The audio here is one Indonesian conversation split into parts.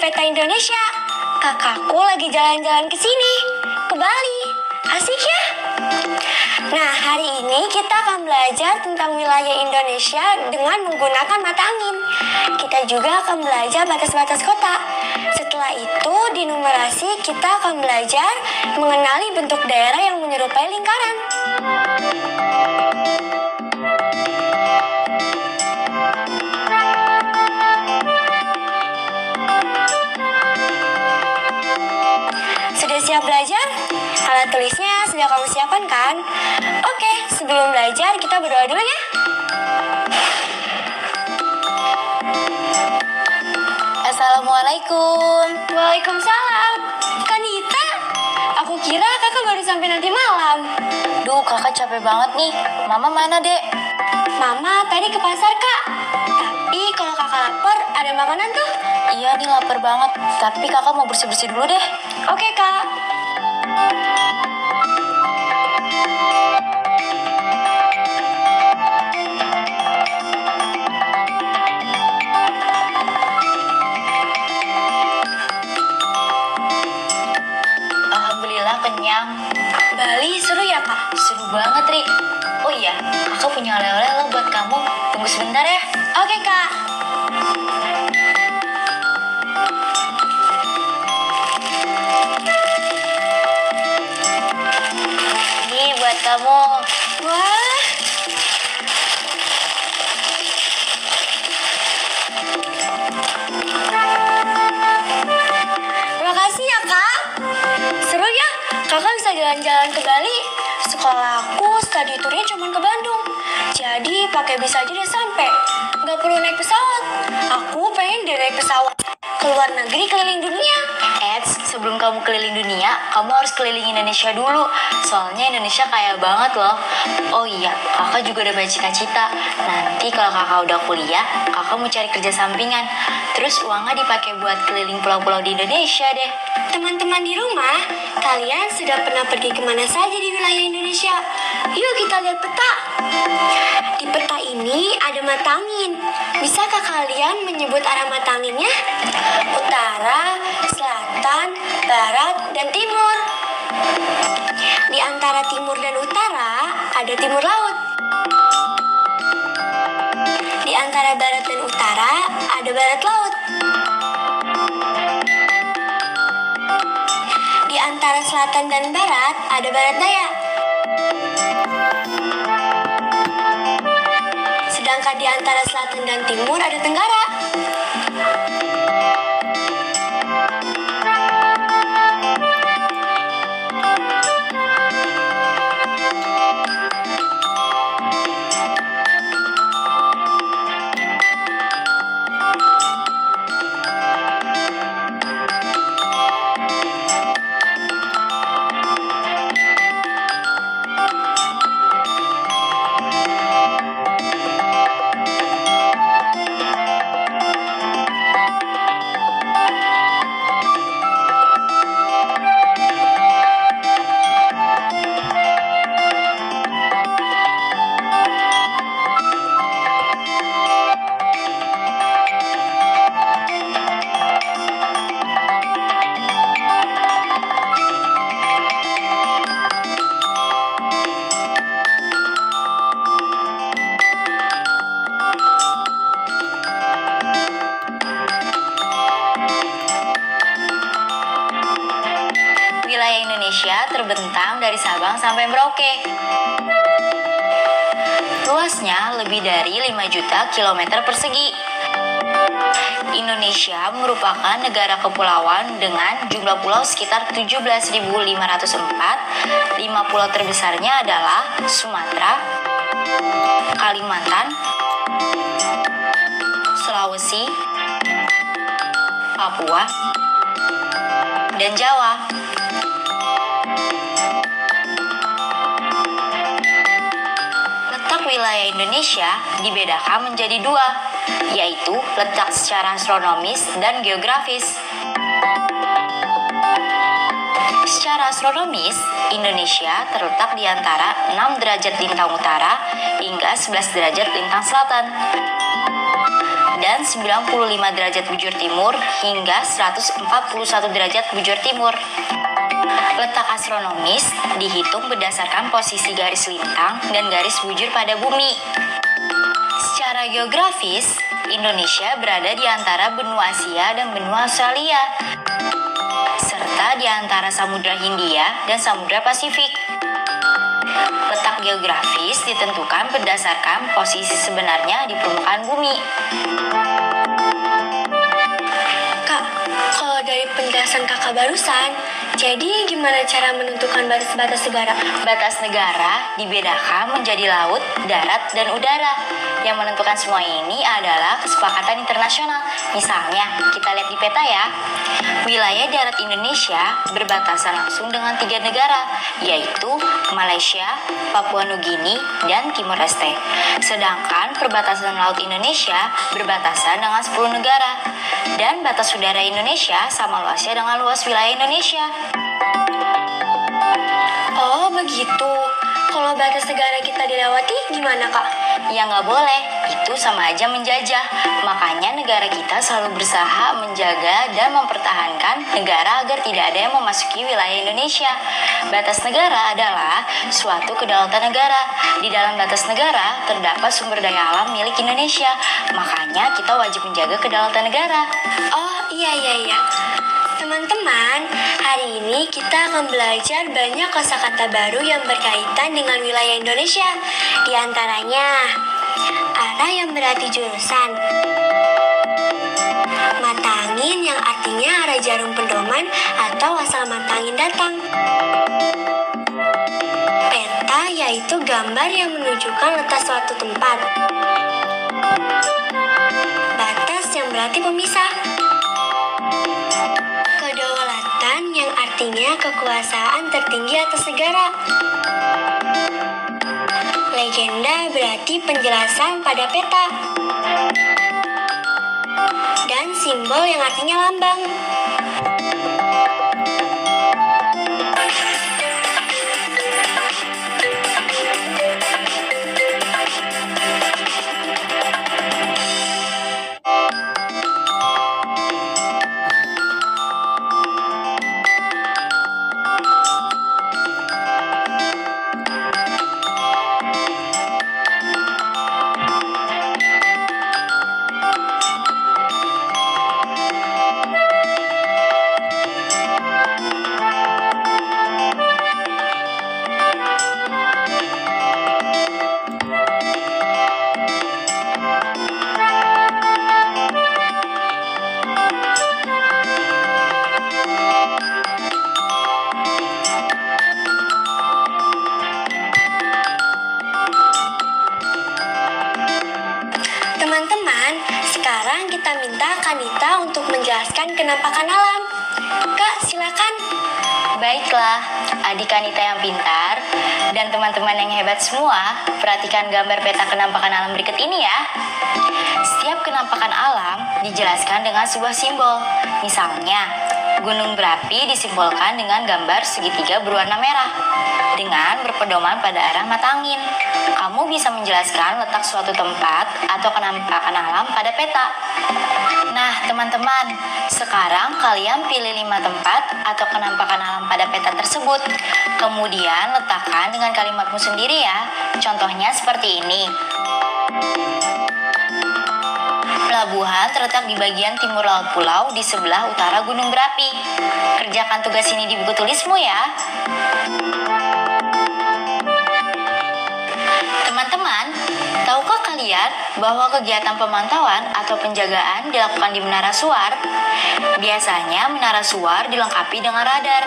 Peta Indonesia. Kakakku lagi jalan-jalan ke sini, ke Bali. Asik ya? Nah, hari ini kita akan belajar tentang wilayah Indonesia dengan menggunakan mata angin. Kita juga akan belajar batas-batas kota. Setelah itu, di numerasi kita akan belajar mengenali bentuk daerah yang menyerupai lingkaran. Sudah siap belajar? Alat tulisnya sudah kamu siapkan kan? Oke, sebelum belajar kita berdoa dulu ya. Assalamualaikum. Waalaikumsalam. Kanita, aku kira kakak baru sampai nanti malam. Duh, kakak capek banget nih. Mama mana, Dek? Mama tadi ke pasar, Kak. Tapi kalau kakak lapar, ada makanan tuh. Iya nih, lapar banget. Tapi kakak mau bersih-bersih dulu deh. Oke, Kak. Alhamdulillah kenyang. Bali seru ya, Kak? Seru banget, Ri. Oh iya, kakak punya oleh-oleh lo buat kamu. Tunggu sebentar ya. Oke, Kak. Ini buat kamu. Wah. Terima kasih ya, Kak. Seru ya, kakak bisa jalan-jalan ke Bali. Sekolah aku study tournya cuma ke Bandung. Jadi pakai bis aja deh sampai. Nggak perlu naik pesawat. Aku pengen deh naik pesawat ke luar negeri keliling dunia. Eits, sebelum kamu keliling dunia, kamu harus keliling Indonesia dulu. Soalnya Indonesia kaya banget loh. Oh iya, kakak juga udah banyak cita-cita. Nanti kalau kakak udah kuliah, kakak mau cari kerja sampingan. Terus uangnya dipakai buat keliling pulau-pulau di Indonesia deh. Teman-teman di rumah, kalian sudah pernah pergi kemana saja di wilayah Indonesia? Yuk kita lihat peta. Di peta ini ada mata angin. Bisakah kalian menyebut arah mata anginnya? Utara, selatan, barat, dan timur. Di antara timur dan utara ada timur laut. Di antara barat dan utara ada barat laut. Di antara selatan dan barat ada barat daya. Sedangkan di antara selatan dan timur ada tenggara. Wilayah Indonesia terbentang dari Sabang sampai Merauke. Luasnya lebih dari 5 juta kilometer persegi. Indonesia merupakan negara kepulauan dengan jumlah pulau sekitar 17.504. 5 pulau terbesarnya adalah Sumatera, Kalimantan, Sulawesi, Papua, dan Jawa. Letak wilayah Indonesia dibedakan menjadi dua, yaitu letak secara astronomis dan geografis. Secara astronomis, Indonesia terletak di antara 6 derajat lintang utara hingga 11 derajat lintang selatan, dan 95 derajat bujur timur hingga 141 derajat bujur timur. Letak astronomis dihitung berdasarkan posisi garis lintang dan garis bujur pada bumi. Secara geografis, Indonesia berada di antara benua Asia dan benua Australia, serta di antara Samudra Hindia dan Samudra Pasifik. Letak geografis ditentukan berdasarkan posisi sebenarnya di permukaan bumi. Kak, kalau dari penjelasan kakak barusan, jadi gimana cara menentukan batas-batas negara? Batas negara dibedakan menjadi laut, darat, dan udara. Yang menentukan semua ini adalah kesepakatan internasional. Misalnya, kita lihat di peta ya. Wilayah darat Indonesia berbatasan langsung dengan 3 negara, yaitu Malaysia, Papua Nugini, dan Timor Leste. Sedangkan perbatasan laut Indonesia berbatasan dengan 10 negara. Dan batas udara Indonesia sama luasnya dengan luas wilayah Indonesia. Oh, begitu. Kalau batas negara kita dilewati, gimana, Kak? Ya nggak boleh, itu sama aja menjajah. Makanya negara kita selalu berusaha menjaga dan mempertahankan negara agar tidak ada yang memasuki wilayah Indonesia. Batas negara adalah suatu kedaulatan negara. Di dalam batas negara terdapat sumber daya alam milik Indonesia. Makanya kita wajib menjaga kedaulatan negara. Oh, iya. Teman-teman, hari ini kita akan belajar banyak kosakata baru yang berkaitan dengan wilayah Indonesia. Di antaranya, arah yang berarti jurusan, mata angin yang artinya arah jarum pedoman atau asal mata angin datang, peta yaitu gambar yang menunjukkan letak suatu tempat, batas yang berarti pemisah, kedaulatan yang artinya kekuasaan tertinggi atas negara, legenda berarti penjelasan pada peta, dan simbol yang artinya lambang. Teman-teman, sekarang kita minta Kanita untuk menjelaskan kenampakan alam. Kak, silakan. Baiklah, adik Kanita yang pintar dan teman-teman yang hebat semua, perhatikan gambar peta kenampakan alam berikut ini ya. Setiap kenampakan alam dijelaskan dengan sebuah simbol. Misalnya, gunung berapi disimbolkan dengan gambar segitiga berwarna merah dengan berpedoman pada arah mata angin. Kamu bisa menjelaskan letak suatu tempat atau kenampakan alam pada peta. Nah, teman-teman, sekarang kalian pilih 5 tempat atau kenampakan alam pada peta tersebut. Kemudian letakkan dengan kalimatmu sendiri ya. Contohnya seperti ini. Pelabuhan terletak di bagian timur laut pulau di sebelah utara gunung berapi. Kerjakan tugas ini di buku tulismu ya. Teman-teman, tahukah kalian bahwa kegiatan pemantauan atau penjagaan dilakukan di menara suar? Biasanya menara suar dilengkapi dengan radar.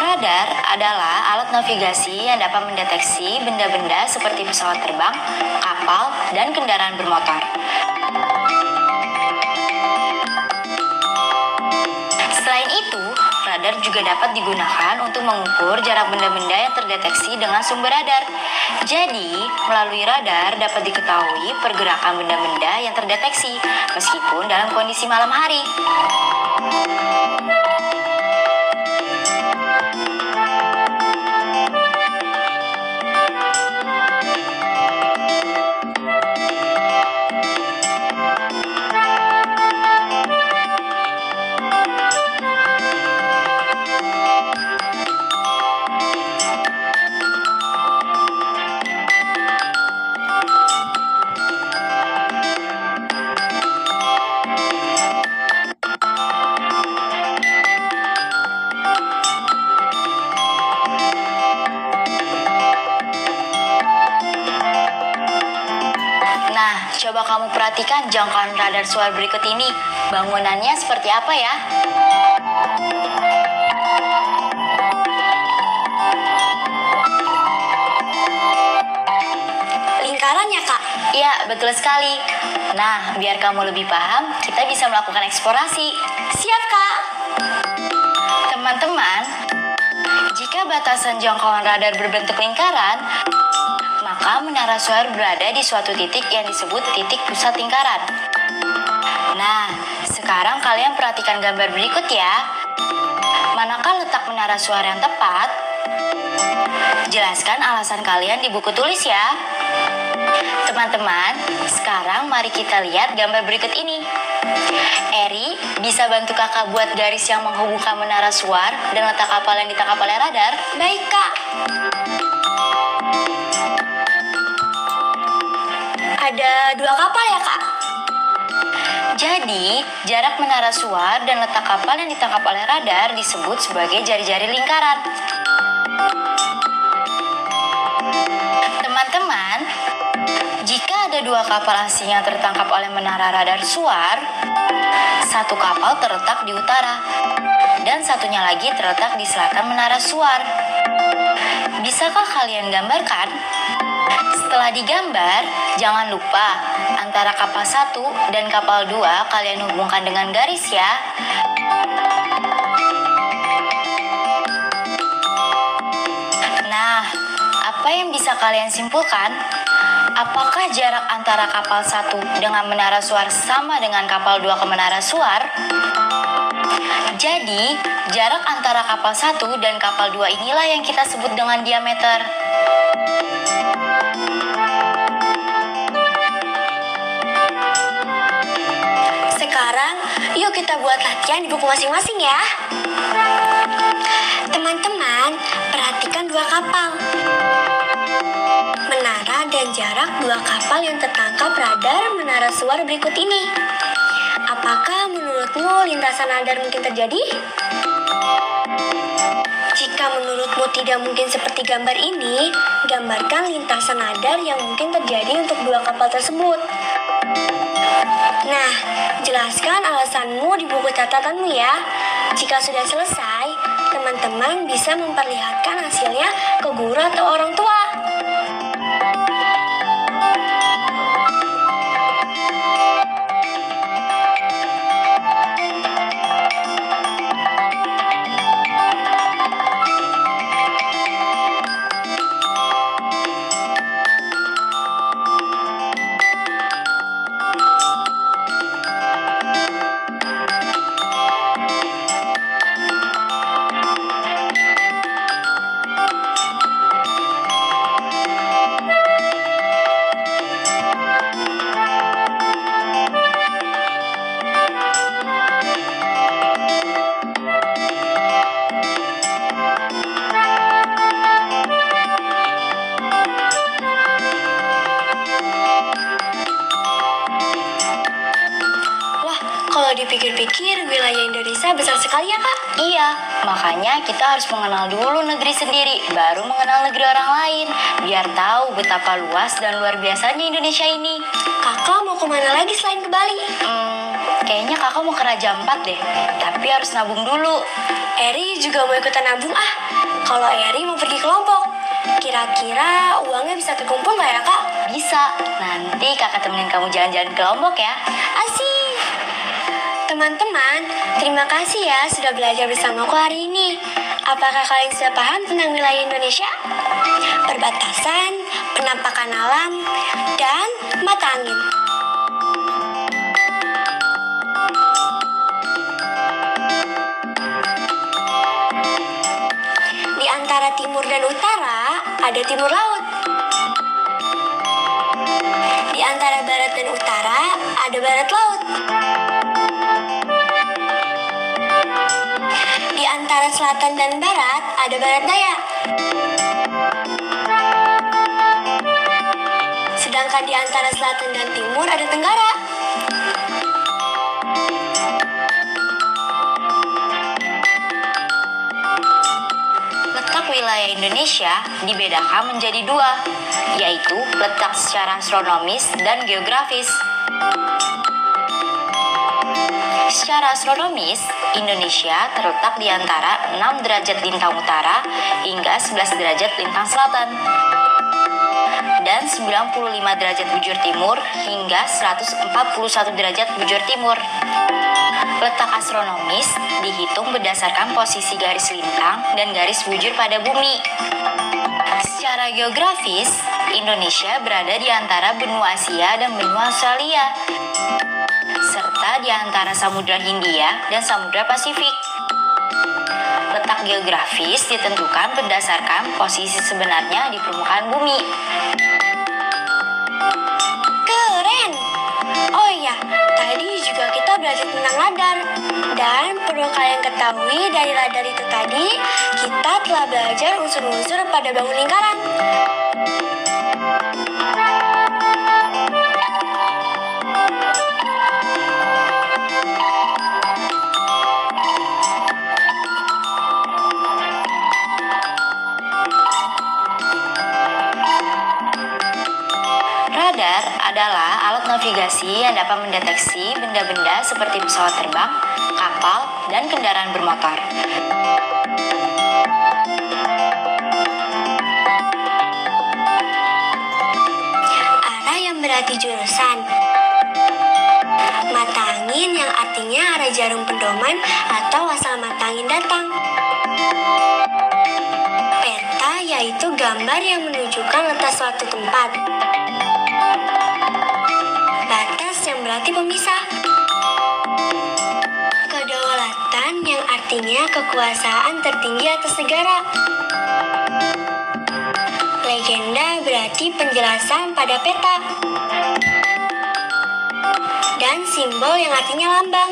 Radar adalah alat navigasi yang dapat mendeteksi benda-benda seperti pesawat terbang, kapal, dan kendaraan bermotor. Selain itu, radar juga dapat digunakan untuk mengukur jarak benda-benda yang terdeteksi dengan sumber radar. Jadi, melalui radar dapat diketahui pergerakan benda-benda yang terdeteksi, meskipun dalam kondisi malam hari. Nah, coba kamu perhatikan jangkauan radar suar berikut ini. Bangunannya seperti apa ya? Lingkaran ya, Kak? Iya, betul sekali. Nah, biar kamu lebih paham, kita bisa melakukan eksplorasi. Siap, Kak. Teman-teman, jika batasan jangkauan radar berbentuk lingkaran, maka menara suar berada di suatu titik yang disebut titik pusat lingkaran. Nah, sekarang kalian perhatikan gambar berikut ya. Manakah letak menara suar yang tepat? Jelaskan alasan kalian di buku tulis ya. Teman-teman, sekarang mari kita lihat gambar berikut ini. Eri, bisa bantu kakak buat garis yang menghubungkan menara suar dan letak kapal yang ditangkap oleh radar? Baik, Kak. Ada 2 kapal ya, Kak? Jadi, jarak menara suar dan letak kapal yang ditangkap oleh radar disebut sebagai jari-jari lingkaran. Teman-teman, jika ada 2 kapal asing yang tertangkap oleh menara radar suar, satu kapal terletak di utara, dan satunya lagi terletak di selatan menara suar. Bisakah kalian gambarkan? Setelah digambar, jangan lupa antara kapal 1 dan kapal 2 kalian hubungkan dengan garis ya. Nah, apa yang bisa kalian simpulkan? Apakah jarak antara kapal 1 dengan menara suar sama dengan kapal 2 ke menara suar? Jadi, jarak antara kapal 1 dan kapal 2 inilah yang kita sebut dengan diameter. Sekarang, yuk kita buat latihan di buku masing-masing ya. Teman-teman, perhatikan 2 kapal. Menara dan jarak 2 kapal yang tertangkap radar menara suar berikut ini. Apakah menurutmu lintasan radar mungkin terjadi? Jika menurutmu tidak mungkin seperti gambar ini, gambarkan lintasan radar yang mungkin terjadi untuk 2 kapal tersebut. Nah, jelaskan alasanmu di buku catatanmu ya. Jika sudah selesai, teman-teman bisa memperlihatkan hasilnya ke guru atau orang tua. Kalau dipikir-pikir, wilayah Indonesia besar sekali ya, Kak? Iya, makanya kita harus mengenal dulu negeri sendiri, baru mengenal negeri orang lain, biar tahu betapa luas dan luar biasanya Indonesia ini. Kakak mau kemana lagi selain ke Bali? Kayaknya kakak mau ke Raja Ampat deh, tapi harus nabung dulu. Eri juga mau ikutan nabung ah. Kalau Eri mau pergi ke Lombok, kira-kira uangnya bisa terkumpul nggak ya, Kak? Bisa, nanti kakak temenin kamu jalan-jalan ke Lombok ya. Asik! Teman-teman, terima kasih ya sudah belajar bersamaku hari ini. Apakah kalian sudah paham tentang wilayah Indonesia? Perbatasan, penampakan alam, dan mata angin. Di antara timur dan utara, ada timur laut. Di antara barat dan utara, ada barat laut. Di antara selatan dan barat, ada barat daya. Sedangkan di antara selatan dan timur, ada tenggara. Letak wilayah Indonesia dibedakan menjadi dua, yaitu letak secara astronomis dan geografis. Secara astronomis, Indonesia terletak di antara 6 derajat lintang utara hingga 11 derajat lintang selatan, dan 95 derajat bujur timur hingga 141 derajat bujur timur. Letak astronomis dihitung berdasarkan posisi garis lintang dan garis bujur pada bumi. Secara geografis, Indonesia berada di antara benua Asia dan benua Australia, serta di antara Samudra Hindia dan Samudra Pasifik. Letak geografis ditentukan berdasarkan posisi sebenarnya di permukaan bumi. Keren! Oh iya, tadi juga kita belajar tentang radar. Dan perlu kalian ketahui dari radar itu tadi, kita telah belajar unsur-unsur pada bangun lingkaran. Radar adalah alat navigasi yang dapat mendeteksi benda-benda seperti pesawat terbang, kapal, dan kendaraan bermotor. Arah yang berarti jurusan. Mata angin yang artinya arah jarum pedoman atau asal mata angin datang. Peta yaitu gambar yang menunjukkan letak suatu tempat. Batas yang berarti pemisah. Kedaulatan yang artinya kekuasaan tertinggi atas negara. Legenda berarti penjelasan pada peta. Dan simbol yang artinya lambang.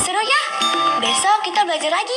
Seru ya? Besok kita belajar lagi